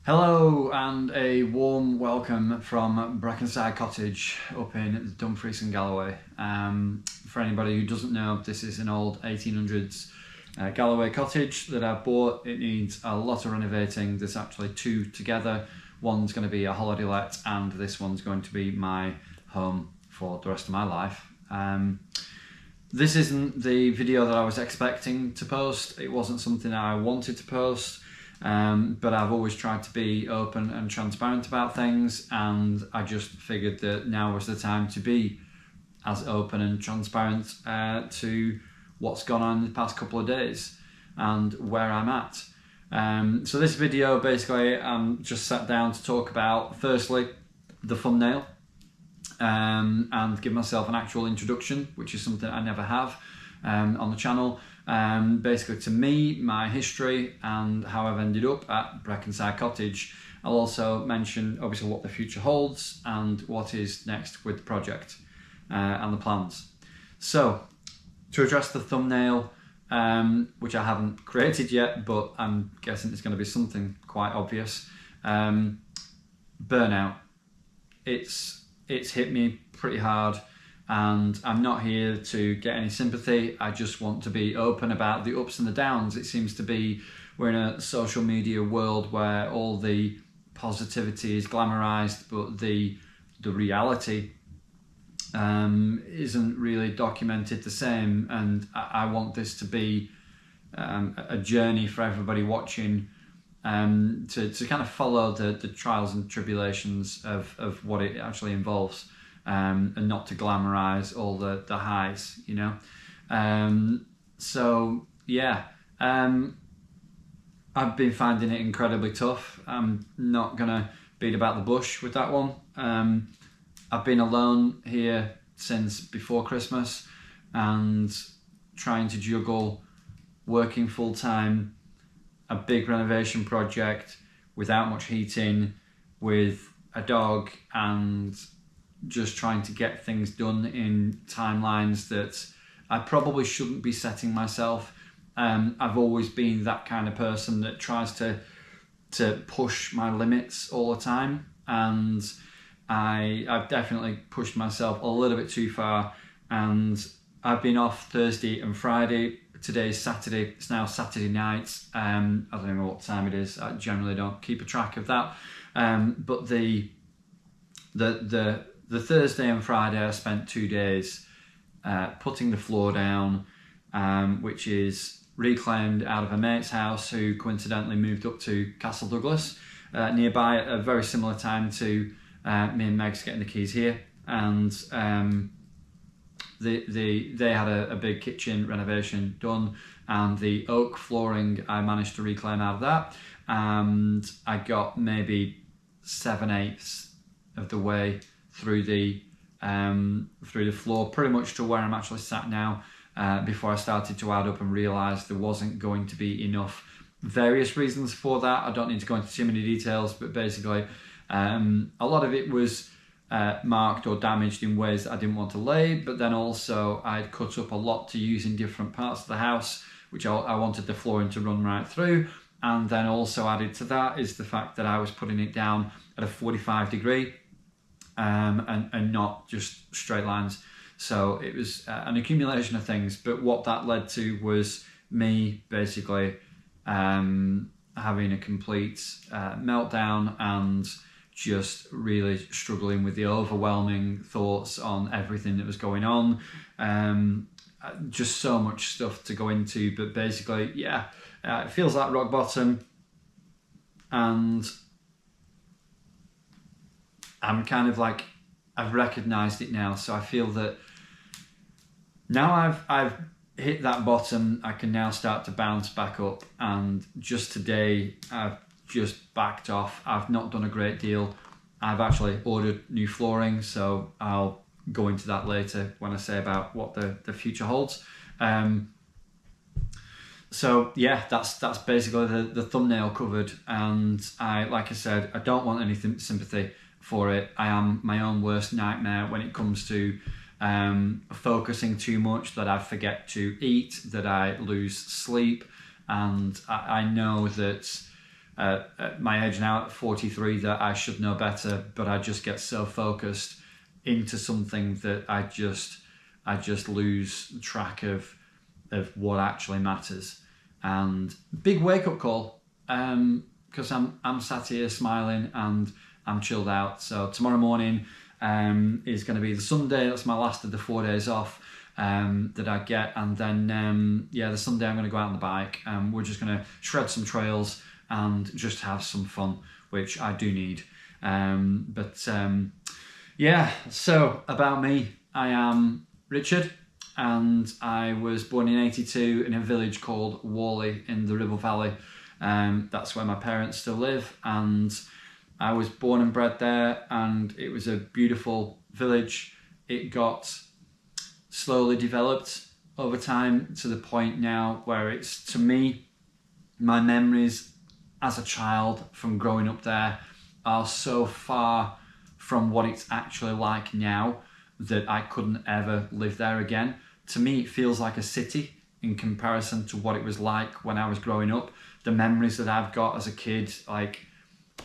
Hello and a warm welcome from Brackenside Cottage up in Dumfries and Galloway. For anybody who doesn't know, this is an old 1800s Galloway cottage that I bought. It needs a lot of renovating. There's actually two together. One's going to be a holiday let and this one's going to be my home for the rest of my life. This isn't the video that I was expecting to post. It wasn't something I wanted to post. But I've always tried to be open and transparent about things, and I just figured that now was the time to be as open and transparent to what's gone on in the past couple of days and where I'm at. So this video, basically, I'm just sat down to talk about, firstly, the thumbnail, and give myself an actual introduction, which is something I never have on the channel. Basically to me, my history and how I've ended up at Brackenside Cottage. I'll also mention obviously what the future holds and what is next with the project and the plans. So to address the thumbnail, which I haven't created yet, but I'm guessing it's going to be something quite obvious. Burnout. It's hit me pretty hard. And I'm not here to get any sympathy. I just want to be open about the ups and the downs. It seems to be we're in a social media world where all the positivity is glamorized, but the reality isn't really documented the same. And I want this to be a journey for everybody watching, to kind of follow the trials and tribulations of what it actually involves. And not to glamorize all the highs, you know. So yeah, I've been finding it incredibly tough. I'm not gonna beat about the bush with that one. I've been alone here since before Christmas and trying to juggle working full-time, a big renovation project without much heating, with a dog, and just trying to get things done in timelines that I probably shouldn't be setting myself. I've always been that kind of person that tries to push my limits all the time, and I've definitely pushed myself a little bit too far, and I've been off Thursday and Friday. Today's Saturday. It's now Saturday night. I don't know what time it is. I generally don't keep a track of that, but the Thursday and Friday I spent 2 days putting the floor down, which is reclaimed out of a mate's house who coincidentally moved up to Castle Douglas nearby at a very similar time to me and Meg's getting the keys here. And they had a big kitchen renovation done, and the oak flooring I managed to reclaim out of that, and I got maybe 7/8 of the way through the floor, pretty much to where I'm actually sat now, before I started to add up and realised there wasn't going to be enough. Various reasons for that. I don't need to go into too many details, but basically a lot of it was marked or damaged in ways that I didn't want to lay, but then also I'd cut up a lot to use in different parts of the house, which I wanted the flooring to run right through. And then also added to that is the fact that I was putting it down at a 45 degree and not just straight lines. So it was an accumulation of things, but what that led to was me basically having a complete meltdown and just really struggling with the overwhelming thoughts on everything that was going on. Just so much stuff to go into, but basically, yeah, it feels like rock bottom, and I'm kind of like, I've recognised it now, so I feel that now I've hit that bottom, I can now start to bounce back up. And just today, I've just backed off. I've not done a great deal. I've actually ordered new flooring, so I'll go into that later when I say about what the future holds. So yeah, that's basically the thumbnail covered, and like I said, I don't want any sympathy for it. I am my own worst nightmare when it comes to focusing too much, that I forget to eat, that I lose sleep, and I know that at my age now, at 43, that I should know better, but I just get so focused into something that I just lose track of what actually matters. And big wake up call, because I'm sat here smiling and I'm chilled out. So tomorrow morning is going to be the Sunday. That's my last of the 4 days off that I get, and then the Sunday I'm going to go out on the bike. We're just going to shred some trails and just have some fun, which I do need. So about me, I am Richard, and I was born in 82 in a village called Worley in the Ribble Valley. That's where my parents still live, and I was born and bred there, and it was a beautiful village. It got slowly developed over time to the point now where it's, to me, my memories as a child from growing up there are so far from what it's actually like now that I couldn't ever live there again. To me, it feels like a city in comparison to what it was like when I was growing up. The memories that I've got as a kid, like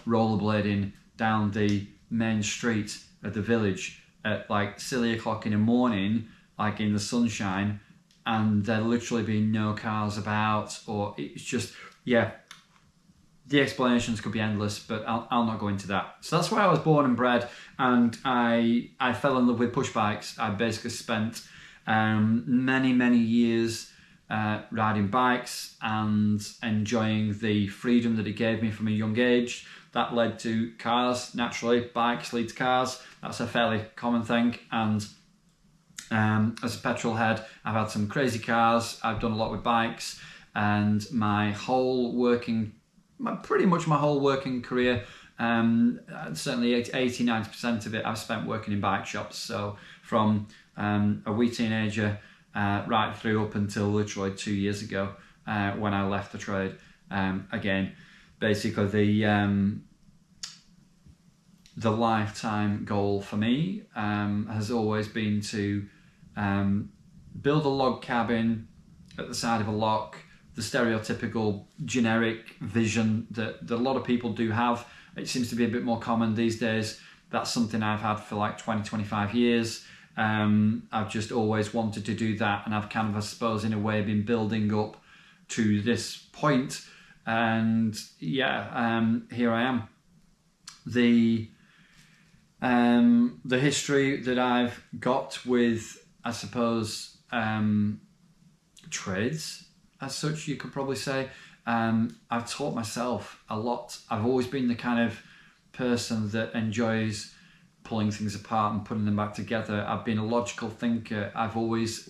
rollerblading down the main street of the village at like silly o'clock in the morning, like in the sunshine, and there literally being no cars about, or it's just, the explanations could be endless, but I'll not go into that. So that's where I was born and bred, and I fell in love with push bikes. I basically spent many years riding bikes and enjoying the freedom that it gave me from a young age. That led to cars, naturally. Bikes lead to cars. That's a fairly common thing. And as a petrol head, I've had some crazy cars. I've done a lot with bikes, and pretty much my whole working career, certainly 80-90% of it I've spent working in bike shops. So from a wee teenager right through up until literally 2 years ago when I left the trade. Again, basically the lifetime goal for me has always been to build a log cabin at the side of a loch, the stereotypical generic vision that a lot of people do have. It seems to be a bit more common these days. That's something I've had for like 20-25 years. I've just always wanted to do that, and I've kind of, I suppose, in a way been building up to this point. And here I am. The history that I've got with, I suppose, trades as such, you could probably say. I've taught myself a lot. I've always been the kind of person that enjoys pulling things apart and putting them back together. I've been a logical thinker. I've always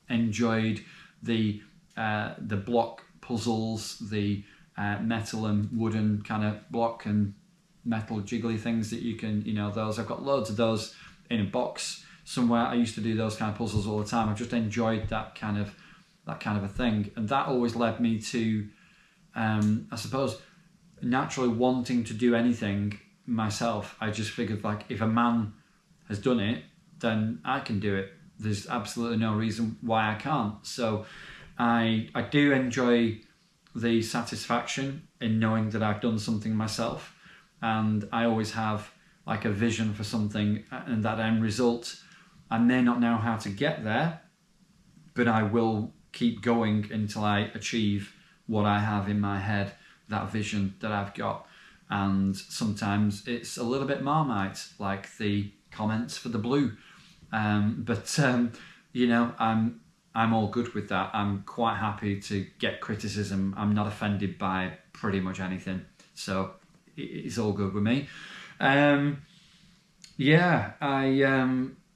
enjoyed the block puzzles, the metal and wooden kind of block and metal jiggly things that you can, those. I've got loads of those in a box somewhere. I used to do those kind of puzzles all the time. I've just enjoyed that kind of a thing, and that always led me to, I suppose, naturally wanting to do anything myself. I just figured, like, if a man has done it, then I can do it. There's absolutely no reason why I can't. So I do enjoy the satisfaction in knowing that I've done something myself, and I always have like a vision for something, and that end result, I may not know how to get there, but I will keep going until I achieve what I have in my head, that vision that I've got. And sometimes it's a little bit Marmite, like the comments for the blue. But I'm all good with that. I'm quite happy to get criticism. I'm not offended by pretty much anything. So it's all good with me.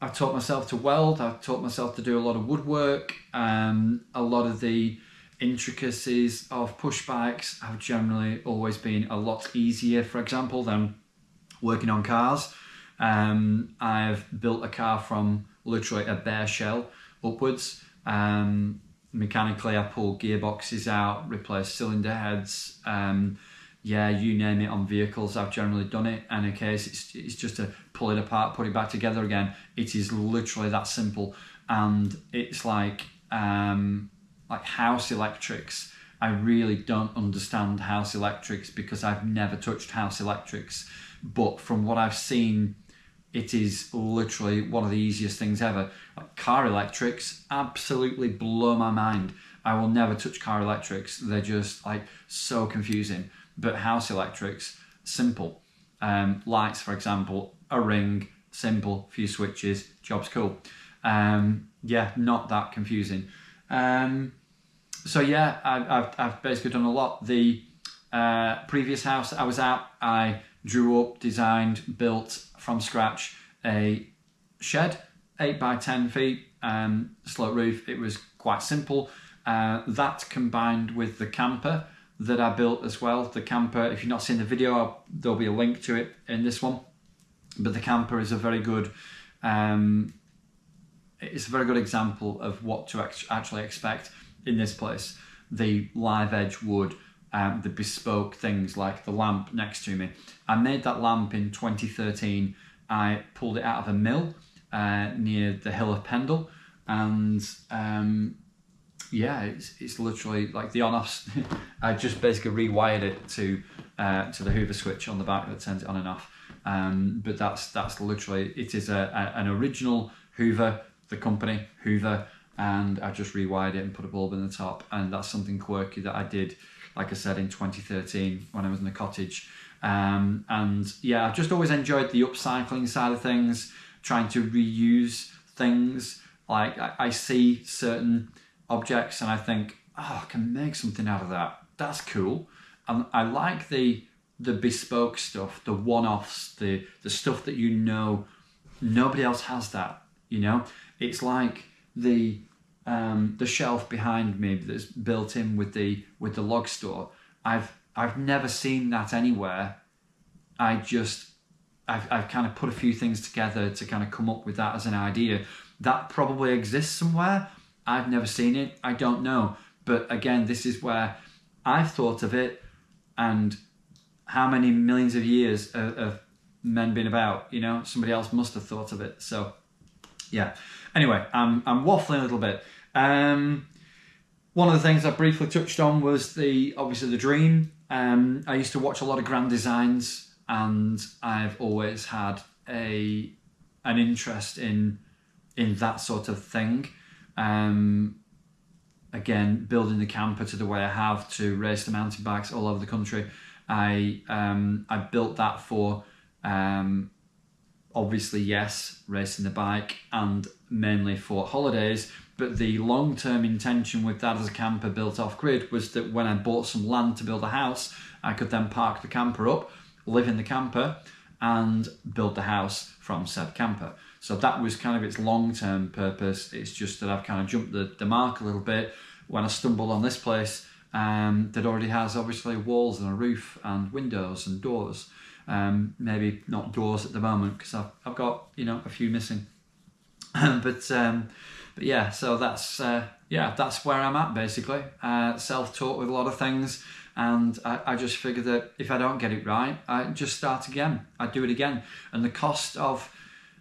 I taught myself to weld. I taught myself to do a lot of woodwork. A lot of the intricacies of push bikes have generally always been a lot easier, for example, than working on cars. I've built a car from literally a bare shell upwards. Mechanically, I pulled gearboxes out, replaced cylinder heads. You name it, on vehicles I've generally done it. And in case it's just to pull it apart, put it back together again. It is literally that simple. And it's like house electrics I really don't understand house electrics because I've never touched house electrics. But from what I've seen, it is literally one of the easiest things ever. Like car electrics absolutely blow my mind. I will never touch car electrics. They're just like so confusing. But house electrics, simple. Lights, for example, a ring, simple, few switches, job's cool. Yeah, not that confusing. So yeah, I've basically done a lot. The previous house that I was at, I drew up, designed, built from scratch a shed, 8 by 10 feet, sloped roof. It was quite simple. That combined with the camper that I built as well. The camper, if you've not seen the video, there'll be a link to it in this one. But the camper is a very good, it's a very good example of what to actually expect in this place. The live edge wood, the bespoke things like the lamp next to me. I made that lamp in 2013. I pulled it out of a mill near the Hill of Pendle, and yeah, it's literally like the on-offs. I just basically rewired it to the Hoover switch on the back that turns it on and off. But that's literally, it is an original Hoover, the company Hoover, and I just rewired it and put a bulb in the top. And that's something quirky that I did, like I said, in 2013 when I was in the cottage. And yeah, I've just always enjoyed the upcycling side of things, trying to reuse things. Like I see certain objects and I think, oh, I can make something out of that. That's cool. And I like the bespoke stuff, the one-offs, the stuff that you know nobody else has that, you know? It's like the shelf behind me that's built in with the log store. I've never seen that anywhere. I've kind of put a few things together to kind of come up with that as an idea. That probably exists somewhere. I've never seen it. I don't know. But again, this is where I've thought of it, and how many millions of years of men been about, you know? Somebody else must have thought of it. So yeah. Anyway, I'm waffling a little bit. One of the things I briefly touched on was obviously the dream. I used to watch a lot of grand designs, and I've always had an interest in that sort of thing. Again, building the camper to the way I have, to race the mountain bikes all over the country. I built that for obviously, yes, racing the bike, and mainly for holidays. But the long-term intention with that as a camper built off-grid was that when I bought some land to build a house, I could then park the camper up, live in the camper, and build the house from said camper. So that was kind of its long-term purpose. It's just that I've kind of jumped the mark a little bit when I stumbled on this place that already has obviously walls and a roof and windows and doors. Maybe not doors at the moment because I've got, you know, a few missing. But yeah, so that's where I'm at basically. Self-taught with a lot of things, and I just figure that if I don't get it right, I just start again. I do it again, and the cost of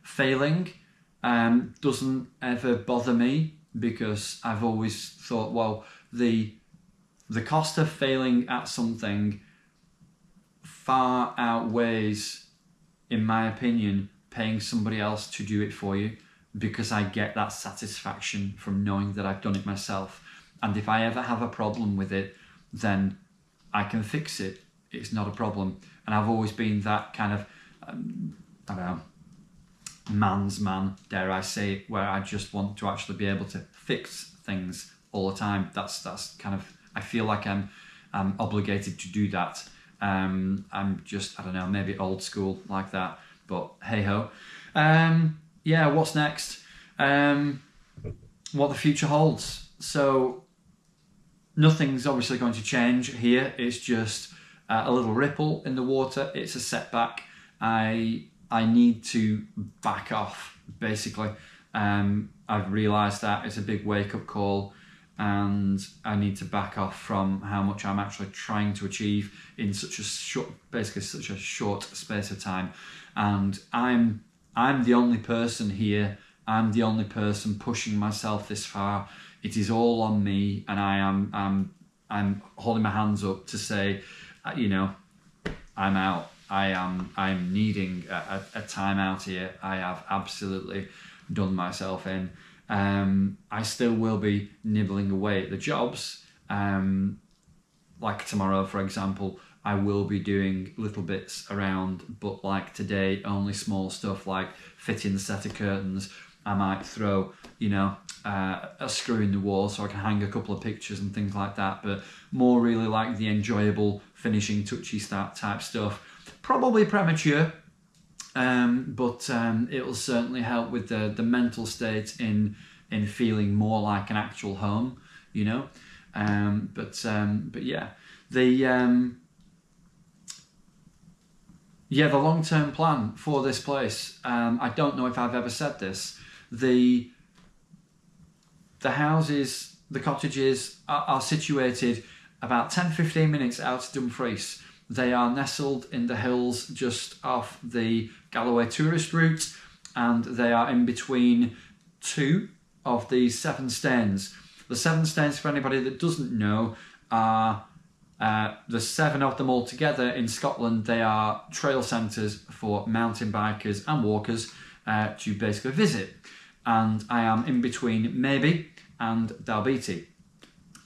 failing doesn't ever bother me, because I've always thought, well, the cost of failing at something far outweighs, in my opinion, paying somebody else to do it for you, because I get that satisfaction from knowing that I've done it myself. And if I ever have a problem with it, then I can fix it. It's not a problem. And I've always been that kind of, I don't know, man's man, dare I say it, where I just want to actually be able to fix things all the time. That's kind of, I feel like I'm obligated to do that. I'm just, I don't know, maybe old school like that, but hey ho. Yeah, what's next? What the future holds. So nothing's obviously going to change here. It's just a little ripple in the water. It's a setback. I need to back off, basically. I've realised that it's a big wake-up call, and I need to back off from how much I'm actually trying to achieve in such a short space of time. And I'm the only person here. I'm the only person pushing myself this far. It is all on me, and I'm I'm holding my hands up to say, you know, I'm out. I'm needing a time out here. I have absolutely done myself in. I still will be nibbling away at the jobs. Like tomorrow, for example, I will be doing little bits around, but like today, only small stuff like fitting the set of curtains. I might throw, you know, a screw in the wall so I can hang a couple of pictures and things like that, but more really like the enjoyable finishing touchy start type stuff. Probably premature, but it'll certainly help with the mental state in feeling more like an actual home, you know. But yeah, the long-term plan for this place. I don't know if I've ever said this. The houses, the cottages are situated about 10-15 minutes out of Dumfries. They are nestled in the hills just off the Galloway tourist route, and they are in between two of the Seven Stains. The Seven Stains, for anybody that doesn't know, are the 7 of them all together in Scotland. They are trail centres for mountain bikers and walkers to basically visit. And I am in between Maybe and Dalbeattie.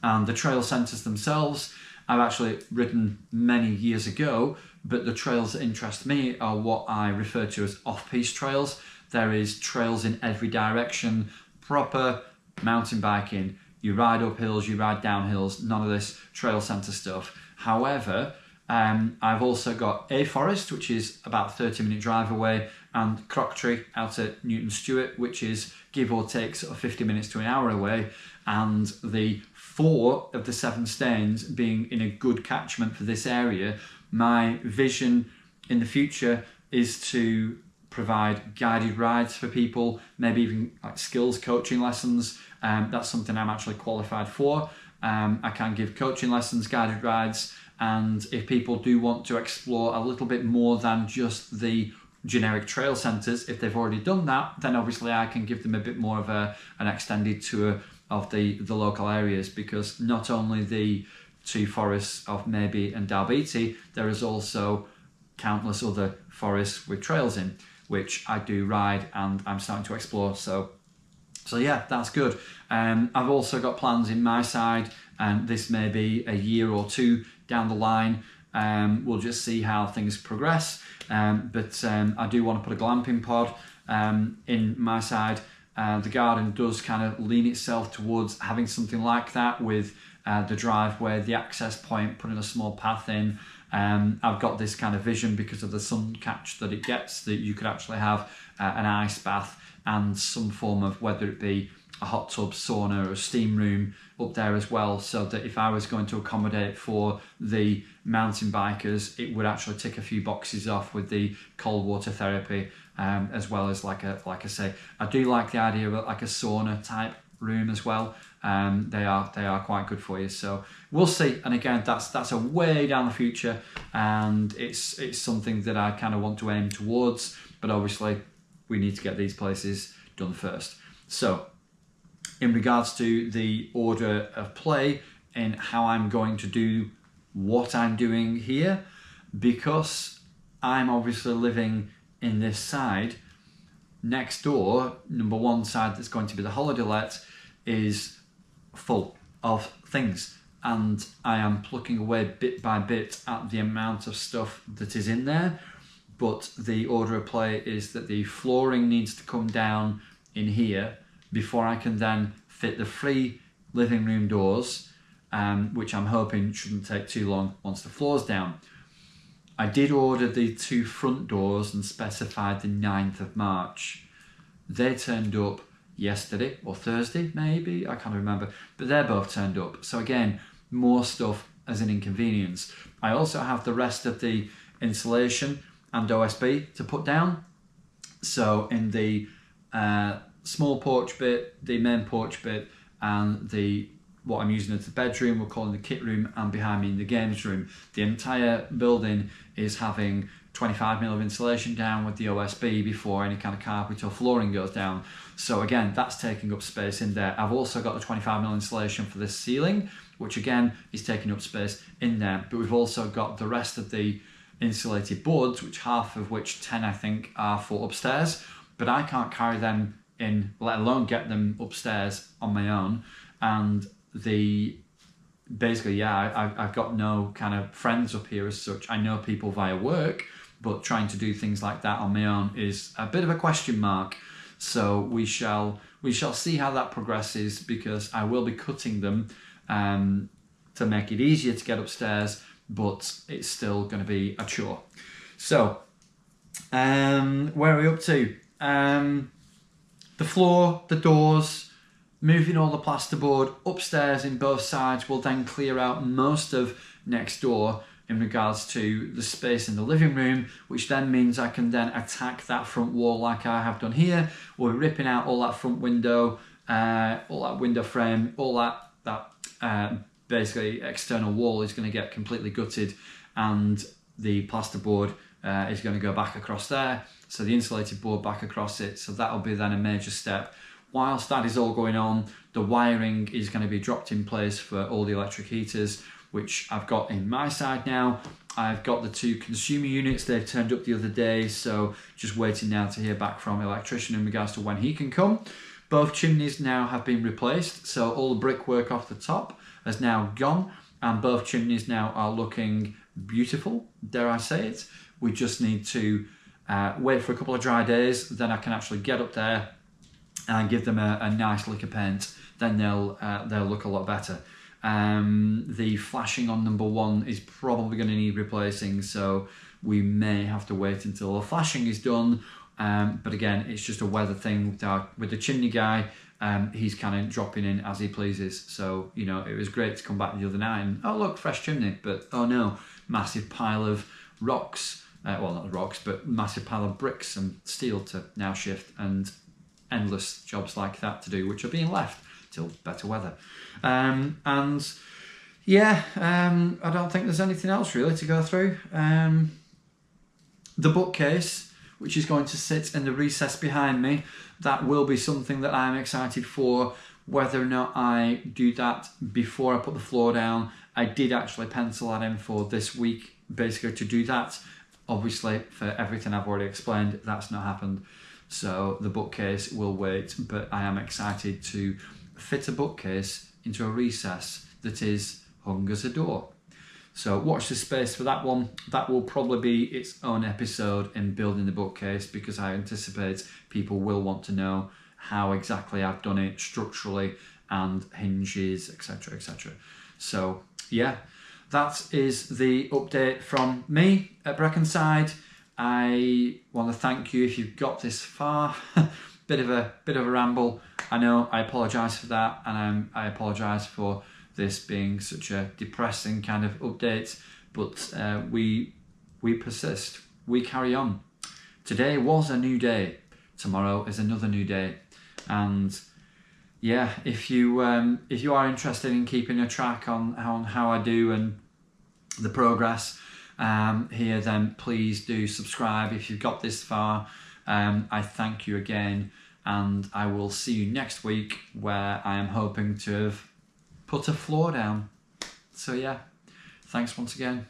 And the trail centres themselves, I've actually ridden many years ago, but the trails that interest me are what I refer to as off-piste trails. There is trails in every direction, proper mountain biking. You ride up hills, you ride down hills, none of this trail centre stuff. However, I've also got A Forest, which is about a 30-minute drive away, and Crockery out at Newton Stewart, which is give or take sort of 50 minutes to an hour away. And the 4 of the 7 Stains being in a good catchment for this area, my vision in the future is to provide guided rides for people, maybe even like skills coaching lessons. That's something I'm actually qualified for. I can give coaching lessons, guided rides, and if people do want to explore a little bit more than just the generic trail centres, if they've already done that, then obviously I can give them a bit more of an extended tour of the local areas, because not only the 2 forests of Maybe and Dalbeattie, there is also countless other forests with trails in, which I do ride and I'm starting to explore. So yeah, that's good. I've also got plans in my side, and this may be a year or 2 down the line. We'll just see how things progress. But I do want to put a glamping pod in my side. The garden does kind of lean itself towards having something like that, with the driveway, the access point, putting a small path in. I've got this kind of vision because of the sun catch that it gets, that you could actually have an ice bath and some form of, whether it be a hot tub, sauna or a steam room up there as well, so that if I was going to accommodate for the mountain bikers, it would actually tick a few boxes off with the cold water therapy, as well as like I say, I do like the idea of like a sauna type room as well. They are quite good for you, so we'll see. And again, that's a way down the future, and it's something that I kind of want to aim towards, but obviously we need to get these places done first. So in regards to the order of play and how I'm going to do what I'm doing here, because I'm obviously living in this side, next door, number 1 side that's going to be the holiday let, is full of things, and I am plucking away bit by bit at the amount of stuff that is in there. But the order of play is that the flooring needs to come down in here before I can then fit the 3 living room doors, which I'm hoping shouldn't take too long once the floor's down. I did order the 2 front doors and specified the 9th of March. They turned up yesterday or Thursday, maybe, I can't remember, but they're both turned up. So again, more stuff as an inconvenience. I also have the rest of the insulation and OSB to put down. So in the small porch bit, the main porch bit, and the what I'm using as the bedroom, we're calling the kit room, and behind me in the games room, the entire building is having 25mm of insulation down with the OSB before any kind of carpet or flooring goes down. So again, that's taking up space in there. I've also got the 25mm insulation for the ceiling, which again is taking up space in there. But we've also got the rest of the insulated boards, which half of which 10 I think are for upstairs, but I can't carry them in, let alone get them upstairs on my own. And basically, yeah, I've got no kind of friends up here as such. I know people via work, but trying to do things like that on my own is a bit of a question mark. So we shall see how that progresses, because I will be cutting them to make it easier to get upstairs, but it's still going to be a chore. So where are we up to? The floor, the doors, moving all the plasterboard upstairs in both sides will then clear out most of next door in regards to the space in the living room, which then means I can then attack that front wall like I have done here. We're ripping out all that front window, all that window frame, all that basically external wall is going to get completely gutted, and the plasterboard is going to go back across there. So the insulated board back across it. So that'll be then a major step. Whilst that is all going on, the wiring is going to be dropped in place for all the electric heaters, which I've got in my side now. I've got the 2 consumer units. They turned up the other day, so just waiting now to hear back from the electrician in regards to when he can come. Both chimneys now have been replaced, so all the brickwork off the top has now gone, and both chimneys now are looking beautiful, dare I say it. We just need to wait for a couple of dry days, then I can actually get up there and give them a nice lick of paint. Then they'll look a lot better. The flashing on number 1 is probably going to need replacing, so we may have to wait until the flashing is done. But again, it's just a weather thing with the chimney guy. He's kind of dropping in as he pleases. So, you know, it was great to come back the other night and, oh look, fresh chimney, but oh no, massive pile of rocks. Well, not rocks, but massive pile of bricks and steel to now shift, and endless jobs like that to do, which are being left till better weather. And yeah, I don't think there's anything else really to go through. The bookcase, which is going to sit in the recess behind me, that will be something that I'm excited for. Whether or not I do that before I put the floor down, I did actually pencil that in for this week, basically to do that. Obviously, for everything I've already explained, that's not happened. So the bookcase will wait, but I am excited to fit a bookcase into a recess that is hung as a door. So watch this space for that one. That will probably be its own episode in building the bookcase, because I anticipate people will want to know how exactly I've done it structurally and hinges, etc, etc. So yeah, that is the update from me at Brackenside. I want to thank you if you've got this far. bit of a ramble. I know, I apologise for that, and I apologise for this being such a depressing kind of update. But we persist. We carry on. Today was a new day. Tomorrow is another new day. And yeah, if you are interested in keeping a track on how I do and the progress here, then please do subscribe if you've got this far. I thank you again, and I will see you next week, where I am hoping to have put a floor down. So yeah, thanks once again.